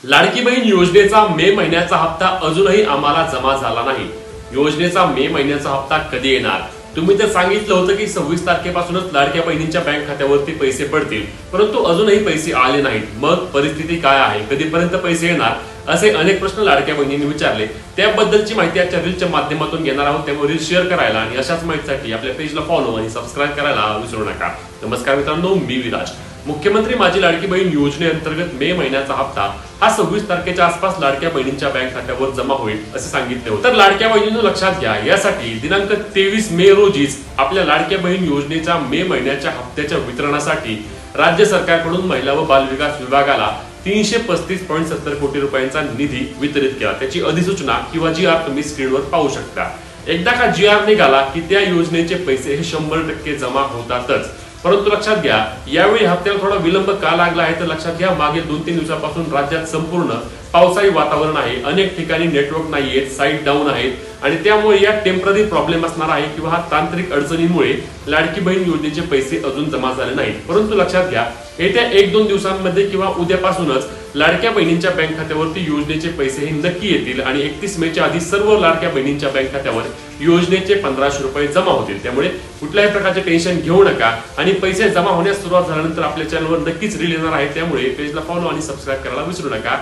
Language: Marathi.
लाडकी बहीण योजनेचा मे महिन्याचा हप्ता अजूनही आम्हाला जमा झाला नाही। योजनेचा मे महिन्याचा हप्ता कधी येणार? तुम्ही तर सांगितलं होतं की 26 तारखेपासूनच लाडक्या बहिणींच्या बँक खात्यावरती पैसे पडतील, परंतु अजूनही पैसे आले नाहीत। मग परिस्थिती काय आहे? कधीपर्यंत पैसे येणार? असे अनेक प्रश्न लाडक्या बहिणींनी विचारले। त्याबद्दलची माहिती आजच्या रीलच्या माध्यमातून घेणार आहोत, त्यामुळे रील शेअर करायला आणि अशाच माहितीसाठी आपल्या पेजला फॉलो आणि सबस्क्राईब करायला विसरू नका। नमस्कार मित्रांनो, मी विराज। मुख्यमंत्री माझी लाडकी बहीण योजनेअंतर्गत मे महिन्याचा हप्ता हा 26 तारखेच्या आसपास लाडक्या बहिणींच्या बँक खात्यावर जमा होईल असे सांगितले होते। तर लाडक्या बहिणींनो लक्षात घ्या, यासाठी दिनांक 23 मे रोजीच आपल्या लाडक्या बहीण योजनेच्या मे महिन्याच्या हप्त्याच्या वितरणासाठी राज्य सरकारकडून महिला व बाल विकास विभागाला 335.70 कोटी रुपयांचा निधी वितरित केला। त्याची अधिसूचना किंवा GR तुम्ही स्क्रीनवर पाहू शकता। एकदा का GR निघाला की त्या योजनेचे पैसे हे 100% जमा होतातच। परंतु लक्षात घ्या, यावेळी हप्त्याला थोडा विलंब का लागला आहे तर लक्षात घ्या, मागील 2-3 दिवसापासून राज्यात संपूर्ण पावसाळी वातावरण आहे। अनेक ठिकाणी नेटवर्क नाहीये, साईट डाऊन आहेत आणि त्यामुळे या टेम्पररी प्रॉब्लेम असणार आहे किंवा हा तांत्रिक अडचणीमुळे लाडकी बहीण योजनेचे पैसे अजून जमा झाले नाहीत। परंतु लक्षात घ्या, येत्या 1-2 दिवसांमध्ये किंवा उद्यापासूनच लाडक्या बहिणींच्या बँक खात्यावरती योजनेचे पैसे हे नक्की येतील आणि 31 मेच्या आधी सर्व लाडक्या बहिणींच्या बँक खात्यावर योजनेचे 1500 रुपये जमा होतील। त्यामुळे कुठल्याही प्रकारचे टेन्शन घेऊ नका आणि पैसे जमा होण्यास सुरुवात झाल्यानंतर आपल्या चॅनलवर नक्कीच रील येणार आहे। त्यामुळे पेजला फॉलो आणि सबस्क्राईब करायला विसरू नका।